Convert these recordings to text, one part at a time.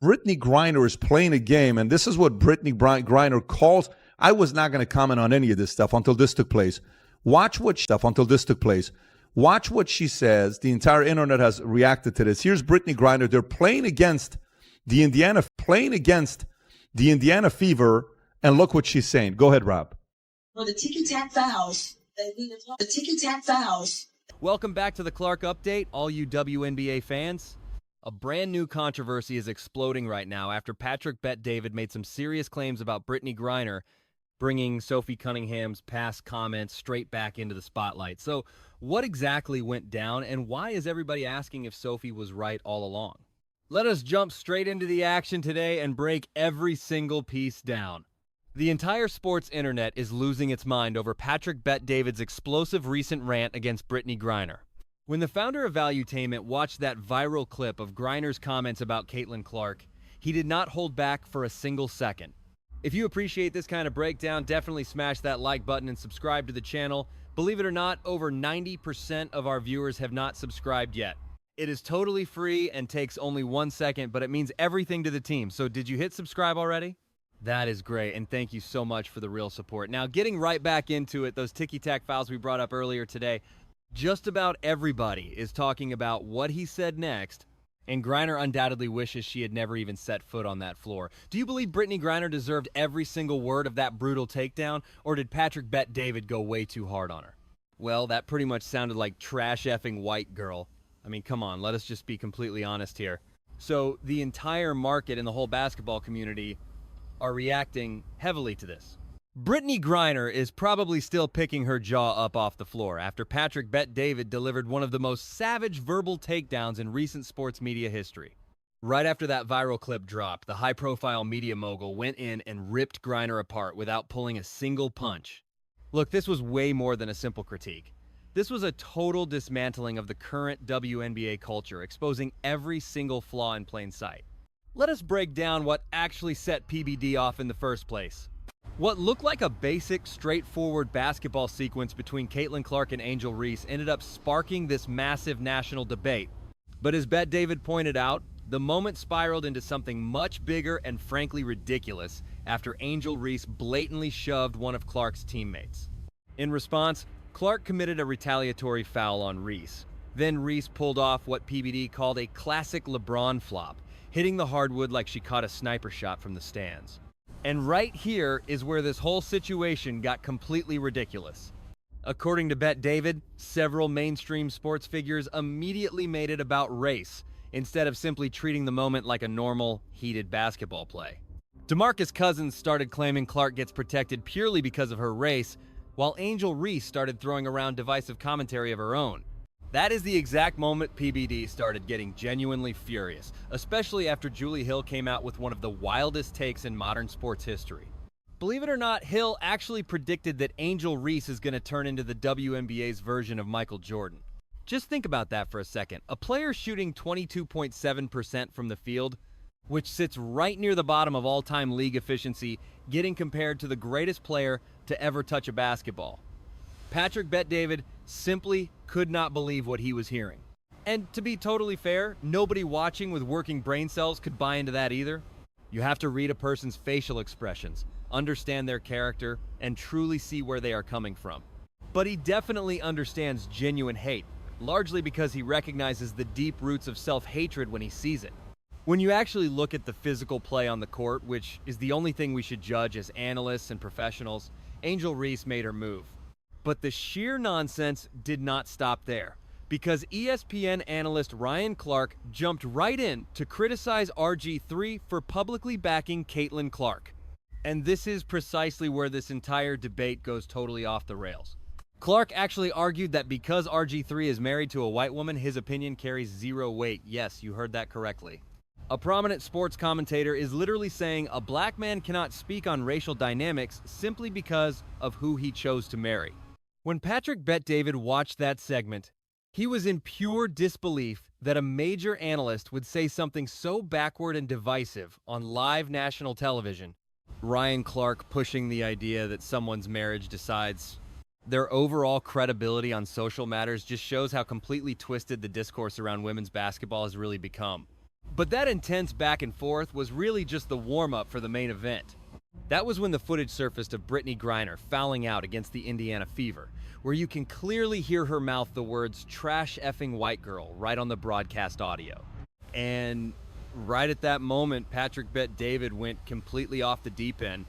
Brittney Griner is playing a game, and this is what Brittney Griner calls. I was not going to comment on any of this stuff until this took place. Watch what she says. The entire internet has reacted to this. Here's Brittney Griner. They're playing against the Indiana Fever, and look what she's saying. Go ahead, Rob. For the ticky-tack fouls. The ticky-tack fouls. Welcome back to the Clark Update, all you WNBA fans. A brand new controversy is exploding right now after Patrick Bet-David made some serious claims about Brittney Griner, bringing Sophie Cunningham's past comments straight back into the spotlight. So what exactly went down, and why is everybody asking if Sophie was right all along? Let us jump straight into the action today and break every single piece down. The entire sports internet is losing its mind over Patrick Bet-David's explosive recent rant against Brittney Griner. When the founder of Valuetainment watched that viral clip of Griner's comments about Caitlin Clark, he did not hold back for a single second. If you appreciate this kind of breakdown, definitely smash that like button and subscribe to the channel. Believe it or not, over 90% of our viewers have not subscribed yet. It is totally free and takes only 1 second, but it means everything to the team. So did you hit subscribe already? That is great, and thank you so much for the real support. Now, getting right back into it, those ticky-tack fouls we brought up earlier today, just about everybody is talking about what he said next, and Griner undoubtedly wishes she had never even set foot on that floor. Do you believe Brittney Griner deserved every single word of that brutal takedown, or did Patrick Bet-David go way too hard on her? Well, that pretty much sounded like trash-effing white girl. I mean, come on, let us just be completely honest here. So the entire market and the whole basketball community are reacting heavily to this. Brittney Griner is probably still picking her jaw up off the floor after Patrick Bet-David delivered one of the most savage verbal takedowns in recent sports media history. Right after that viral clip dropped, the high-profile media mogul went in and ripped Griner apart without pulling a single punch. Look, this was way more than a simple critique. This was a total dismantling of the current WNBA culture, exposing every single flaw in plain sight. Let us break down what actually set PBD off in the first place. What looked like a basic, straightforward basketball sequence between Caitlin Clark and Angel Reese ended up sparking this massive national debate. But as Bet-David pointed out, the moment spiraled into something much bigger and frankly ridiculous after Angel Reese blatantly shoved one of Clark's teammates. In response, Clark committed a retaliatory foul on Reese. Then Reese pulled off what PBD called a classic LeBron flop, hitting the hardwood like she caught a sniper shot from the stands. And right here is where this whole situation got completely ridiculous. According to Bet-David, several mainstream sports figures immediately made it about race, instead of simply treating the moment like a normal, heated basketball play. DeMarcus Cousins started claiming Clark gets protected purely because of her race, while Angel Reese started throwing around divisive commentary of her own. That is the exact moment PBD started getting genuinely furious, especially after Julie Hill came out with one of the wildest takes in modern sports history. Believe it or not, Hill actually predicted that Angel Reese is going to turn into the WNBA's version of Michael Jordan. Just think about that for a second. A player shooting 22.7% from the field, which sits right near the bottom of all-time league efficiency, getting compared to the greatest player to ever touch a basketball. Patrick Bet-David simply could not believe what he was hearing. And to be totally fair, nobody watching with working brain cells could buy into that either. You have to read a person's facial expressions, understand their character, and truly see where they are coming from. But he definitely understands genuine hate, largely because he recognizes the deep roots of self-hatred when he sees it. When you actually look at the physical play on the court, which is the only thing we should judge as analysts and professionals, Angel Reese made her move. But the sheer nonsense did not stop there, because ESPN analyst Ryan Clark jumped right in to criticize RG3 for publicly backing Caitlin Clark. And this is precisely where this entire debate goes totally off the rails. Clark actually argued that because RG3 is married to a white woman, his opinion carries zero weight. Yes, you heard that correctly. A prominent sports commentator is literally saying a black man cannot speak on racial dynamics simply because of who he chose to marry. When Patrick Bet-David watched that segment, he was in pure disbelief that a major analyst would say something so backward and divisive on live national television. Ryan Clark pushing the idea that someone's marriage decides their overall credibility on social matters just shows how completely twisted the discourse around women's basketball has really become. But that intense back and forth was really just the warm-up for the main event. That was when the footage surfaced of Brittney Griner fouling out against the Indiana Fever, where you can clearly hear her mouth the words "trash effing white girl" right on the broadcast audio. And right at that moment, Patrick Bet-David went completely off the deep end.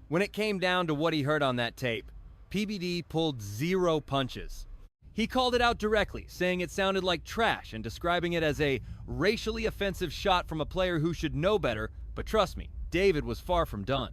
When it came down to what he heard on that tape, PBD pulled 0 punches. He called it out directly, saying it sounded like trash and describing it as a racially offensive shot from a player who should know better, but trust me, David was far from done.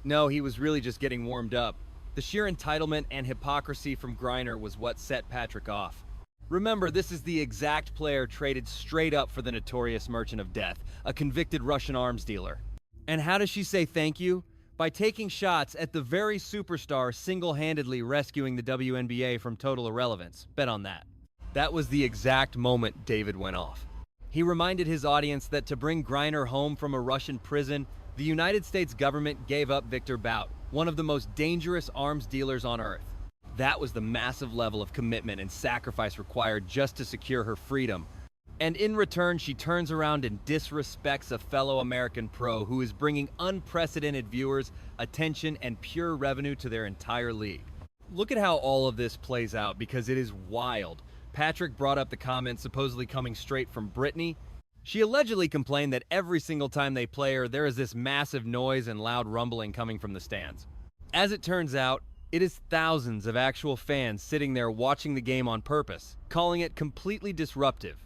No, he was really just getting warmed up. The sheer entitlement and hypocrisy from Griner was what set Patrick off. Remember, this is the exact player traded straight up for the notorious Merchant of Death, a convicted Russian arms dealer. And how does she say thank you? By taking shots at the very superstar single-handedly rescuing the WNBA from total irrelevance. Bet on that. That was the exact moment David went off. He reminded his audience that to bring Griner home from a Russian prison, the United States government gave up Victor Bout, one of the most dangerous arms dealers on earth. That was the massive level of commitment and sacrifice required just to secure her freedom. And in return, she turns around and disrespects a fellow American pro who is bringing unprecedented viewers, attention, and pure revenue to their entire league. Look at how all of this plays out, because it is wild. Patrick brought up the comments supposedly coming straight from Brittney. She allegedly complained that every single time they play her, there is this massive noise and loud rumbling coming from the stands. As it turns out, it is thousands of actual fans sitting there watching the game on purpose, calling it completely disruptive.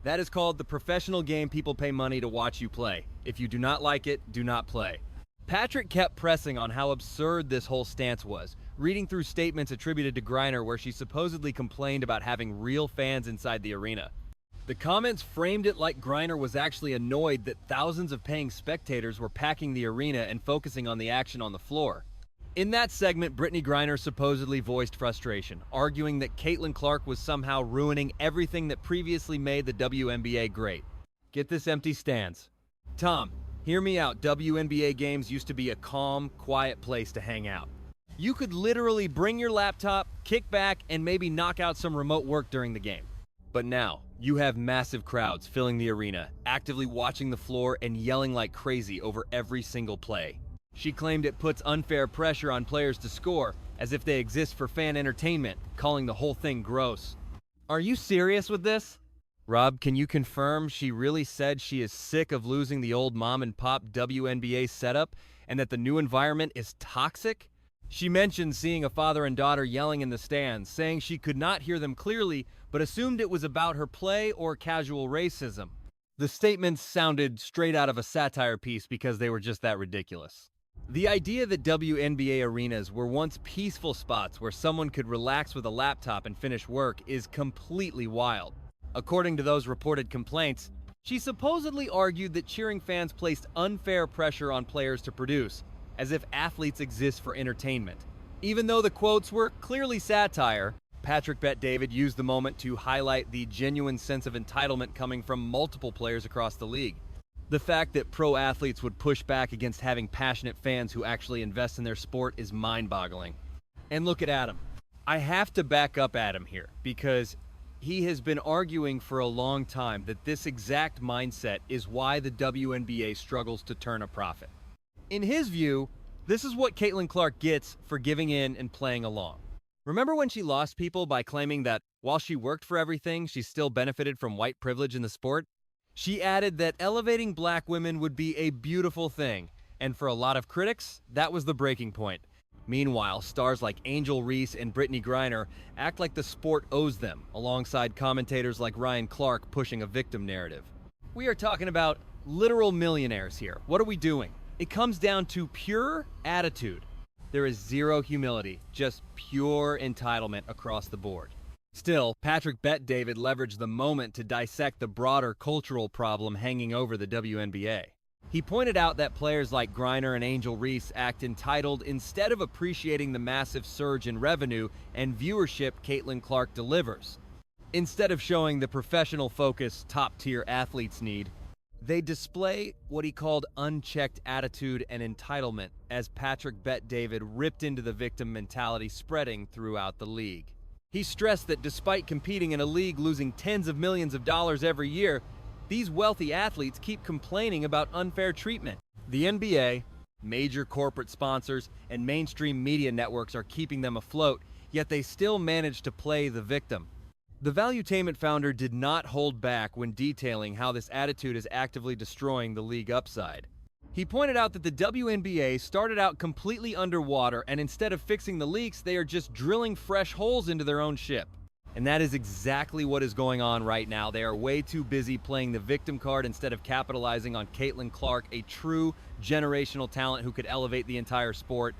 That is called the professional game people pay money to watch you play. If you do not like it, do not play. Patrick kept pressing on how absurd this whole stance was, reading through statements attributed to Griner where she supposedly complained about having real fans inside the arena. The comments framed it like Griner was actually annoyed that thousands of paying spectators were packing the arena and focusing on the action on the floor. In that segment, Brittney Griner supposedly voiced frustration, arguing that Caitlin Clark was somehow ruining everything that previously made the WNBA great. Get this empty stands. Tom, hear me out. WNBA games used to be a calm, quiet place to hang out. You could literally bring your laptop, kick back, and maybe knock out some remote work during the game. But now, you have massive crowds filling the arena, actively watching the floor and yelling like crazy over every single play. She claimed it puts unfair pressure on players to score, as if they exist for fan entertainment, calling the whole thing gross. Are you serious with this? Rob, can you confirm she really said she is sick of losing the old mom-and-pop WNBA setup, and that the new environment is toxic? She mentioned seeing a father and daughter yelling in the stands, saying she could not hear them clearly, but assumed it was about her play or casual racism. The statements sounded straight out of a satire piece because they were just that ridiculous. The idea that WNBA arenas were once peaceful spots where someone could relax with a laptop and finish work is completely wild. According to those reported complaints, she supposedly argued that cheering fans placed unfair pressure on players to produce, as if athletes exist for entertainment. Even though the quotes were clearly satire, Patrick Bet-David used the moment to highlight the genuine sense of entitlement coming from multiple players across the league. The fact that pro athletes would push back against having passionate fans who actually invest in their sport is mind-boggling. And look at Adam. I have to back up Adam here because he has been arguing for a long time that this exact mindset is why the WNBA struggles to turn a profit. In his view, this is what Caitlin Clark gets for giving in and playing along. Remember when she lost people by claiming that while she worked for everything, she still benefited from white privilege in the sport? She added that elevating black women would be a beautiful thing, and for a lot of critics, that was the breaking point. Meanwhile, stars like Angel Reese and Brittney Griner act like the sport owes them, alongside commentators like Ryan Clark pushing a victim narrative. We are talking about literal millionaires here. What are we doing? It comes down to pure attitude. There is zero humility, just pure entitlement across the board. Still, Patrick Bet-David leveraged the moment to dissect the broader cultural problem hanging over the WNBA. He pointed out that players like Griner and Angel Reese act entitled instead of appreciating the massive surge in revenue and viewership Caitlin Clark delivers. Instead of showing the professional focus top-tier athletes need, they display what he called unchecked attitude and entitlement as Patrick Bet-David ripped into the victim mentality spreading throughout the league. He stressed that despite competing in a league losing tens of millions of dollars every year, These wealthy athletes keep complaining about unfair treatment. The NBA, major corporate sponsors, and mainstream media networks are keeping them afloat, yet they still manage to play the victim. The Valuetainment founder did not hold back when detailing how this attitude is actively destroying the league upside. He pointed out that the WNBA started out completely underwater, and instead of fixing the leaks, they are just drilling fresh holes into their own ship. And that is exactly what is going on right now. They are way too busy playing the victim card instead of capitalizing on Caitlin Clark, a true generational talent who could elevate the entire sport.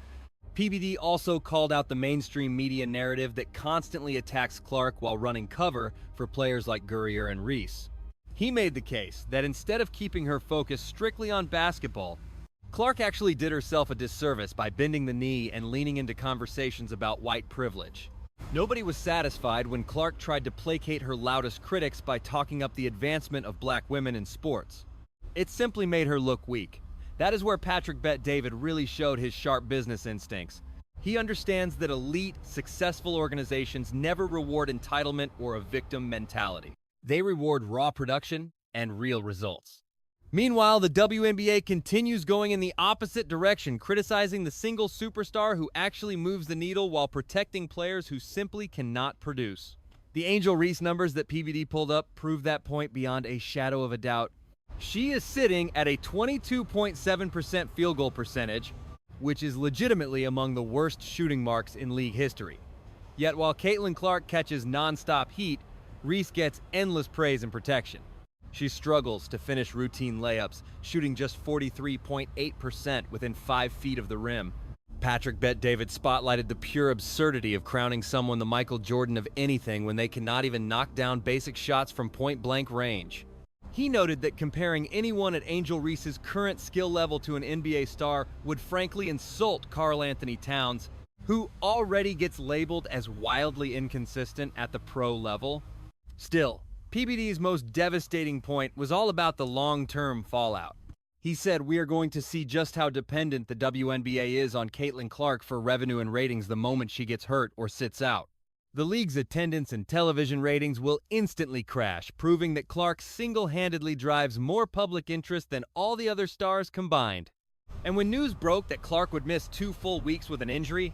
PBD also called out the mainstream media narrative that constantly attacks Clark while running cover for players like Gurrier and Reese. He made the case that instead of keeping her focus strictly on basketball, Clark actually did herself a disservice by bending the knee and leaning into conversations about white privilege. Nobody was satisfied when Clark tried to placate her loudest critics by talking up the advancement of black women in sports. It simply made her look weak. That is where Patrick Bet-David really showed his sharp business instincts. He understands that elite, successful organizations never reward entitlement or a victim mentality. They reward raw production and real results. Meanwhile, the WNBA continues going in the opposite direction, criticizing the single superstar who actually moves the needle while protecting players who simply cannot produce. The Angel Reese numbers that PBD pulled up prove that point beyond a shadow of a doubt. She is sitting at a 22.7% field goal percentage, which is legitimately among the worst shooting marks in league history. Yet while Caitlin Clark catches non-stop heat, Reese gets endless praise and protection. She struggles to finish routine layups, shooting just 43.8% within 5 feet of the rim. Patrick Bet-David spotlighted the pure absurdity of crowning someone the Michael Jordan of anything when they cannot even knock down basic shots from point-blank range. He noted that comparing anyone at Angel Reese's current skill level to an NBA star would frankly insult Karl Anthony Towns, who already gets labeled as wildly inconsistent at the pro level. Still, PBD's most devastating point was all about the long-term fallout. He said, "We are going to see just how dependent the WNBA is on Caitlin Clark for revenue and ratings the moment she gets hurt or sits out. The league's attendance and television ratings will instantly crash, proving that Clark single-handedly drives more public interest than all the other stars combined." And when news broke that Clark would miss 2 full weeks with an injury,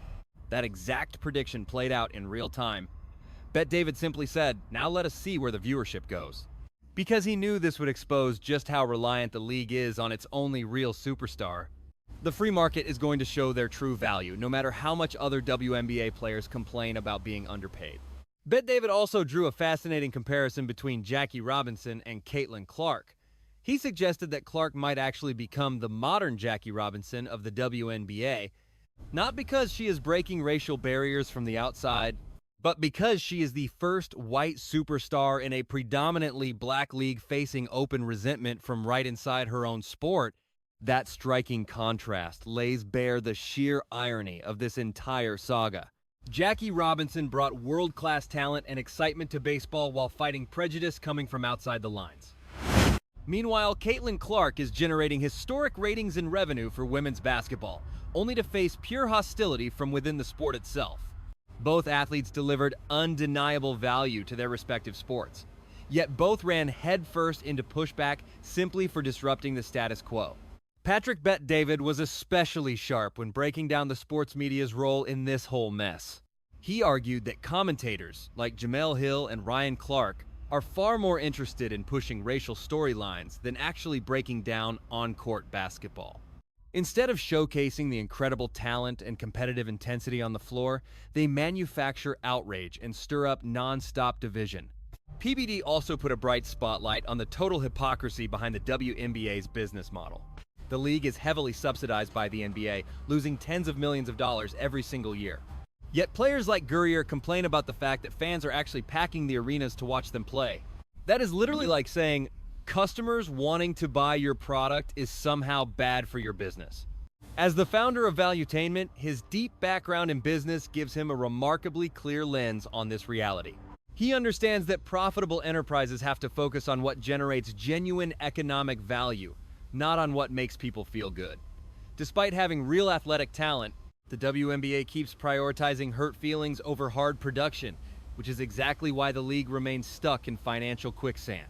that exact prediction played out in real time. Bet-David simply said, "Now let us see where the viewership goes." Because he knew this would expose just how reliant the league is on its only real superstar. The free market is going to show their true value, no matter how much other WNBA players complain about being underpaid. Bet-David also drew a fascinating comparison between Jackie Robinson and Caitlin Clark. He suggested that Clark might actually become the modern Jackie Robinson of the WNBA, not because she is breaking racial barriers from the outside, but because she is the first white superstar in a predominantly black league facing open resentment from right inside her own sport. That striking contrast lays bare the sheer irony of this entire saga. Jackie Robinson brought world-class talent and excitement to baseball while fighting prejudice coming from outside the lines. Meanwhile, Caitlin Clark is generating historic ratings and revenue for women's basketball, only to face pure hostility from within the sport itself. Both athletes delivered undeniable value to their respective sports, yet both ran headfirst into pushback simply for disrupting the status quo. Patrick Bet-David was especially sharp when breaking down the sports media's role in this whole mess. He argued that commentators like Jemele Hill and Ryan Clark are far more interested in pushing racial storylines than actually breaking down on-court basketball. Instead of showcasing the incredible talent and competitive intensity on the floor, they manufacture outrage and stir up non-stop division. PBD also put a bright spotlight on the total hypocrisy behind the WNBA's business model. The league is heavily subsidized by the NBA, losing tens of millions of dollars every single year. Yet players like Gurrier complain about the fact that fans are actually packing the arenas to watch them play. That is literally like saying, customers wanting to buy your product is somehow bad for your business. As the founder of Valuetainment, his deep background in business gives him a remarkably clear lens on this reality. He understands that profitable enterprises have to focus on what generates genuine economic value, not on what makes people feel good. Despite having real athletic talent, the WNBA keeps prioritizing hurt feelings over hard production, which is exactly why the league remains stuck in financial quicksand.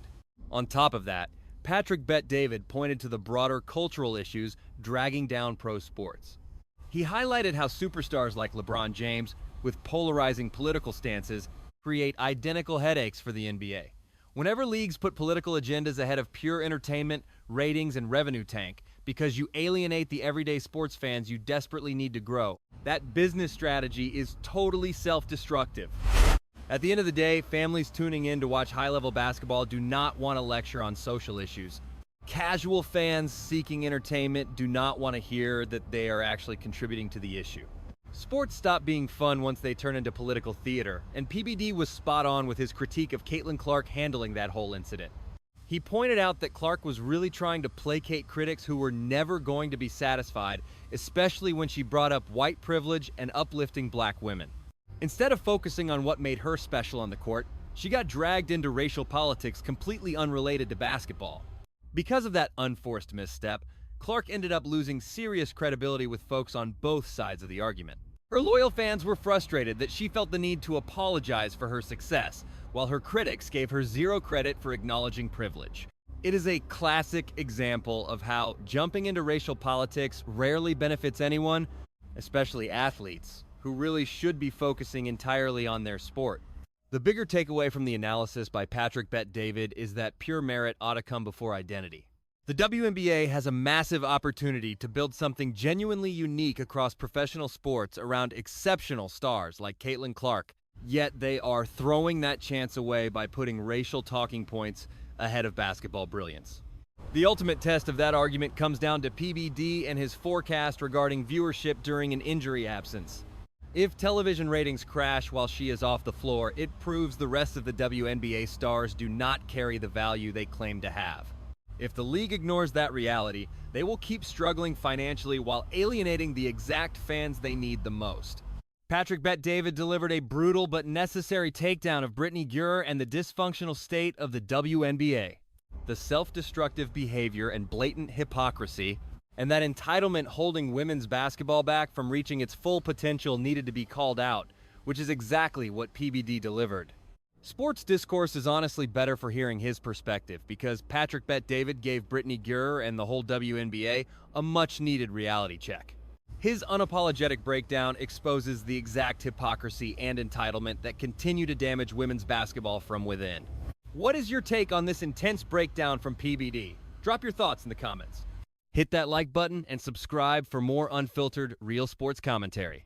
On top of that, Patrick Bet-David pointed to the broader cultural issues dragging down pro sports. He highlighted how superstars like LeBron James, with polarizing political stances, create identical headaches for the NBA. Whenever leagues put political agendas ahead of pure entertainment, ratings, and revenue tank, because you alienate the everyday sports fans you desperately need to grow, that business strategy is totally self-destructive. At the end of the day, families tuning in to watch high-level basketball do not want to lecture on social issues. Casual fans seeking entertainment do not want to hear that they are actually contributing to the issue. Sports stop being fun once they turn into political theater, and PBD was spot on with his critique of Caitlin Clark handling that whole incident. He pointed out that Clark was really trying to placate critics who were never going to be satisfied, especially when she brought up white privilege and uplifting black women. Instead of focusing on what made her special on the court, she got dragged into racial politics completely unrelated to basketball. Because of that unforced misstep, Clark ended up losing serious credibility with folks on both sides of the argument. Her loyal fans were frustrated that she felt the need to apologize for her success, while her critics gave her zero credit for acknowledging privilege. It is a classic example of how jumping into racial politics rarely benefits anyone, especially athletes, who really should be focusing entirely on their sport. The bigger takeaway from the analysis by Patrick Bet-David is that pure merit ought to come before identity. The WNBA has a massive opportunity to build something genuinely unique across professional sports around exceptional stars like Caitlin Clark, yet they are throwing that chance away by putting racial talking points ahead of basketball brilliance. The ultimate test of that argument comes down to PBD and his forecast regarding viewership during an injury absence. If television ratings crash while she is off the floor, it proves the rest of the WNBA stars do not carry the value they claim to have. If the league ignores that reality, they will keep struggling financially while alienating the exact fans they need the most. Patrick Bet-David delivered a brutal but necessary takedown of Brittney Griner and the dysfunctional state of the WNBA. The self-destructive behavior and blatant hypocrisy, and that entitlement holding women's basketball back from reaching its full potential needed to be called out, which is exactly what PBD delivered. Sports discourse is honestly better for hearing his perspective because Patrick Bet-David gave Brittney Griner and the whole WNBA a much-needed reality check. His unapologetic breakdown exposes the exact hypocrisy and entitlement that continue to damage women's basketball from within. What is your take on this intense breakdown from PBD? Drop your thoughts in the comments. Hit that like button and subscribe for more unfiltered, real sports commentary.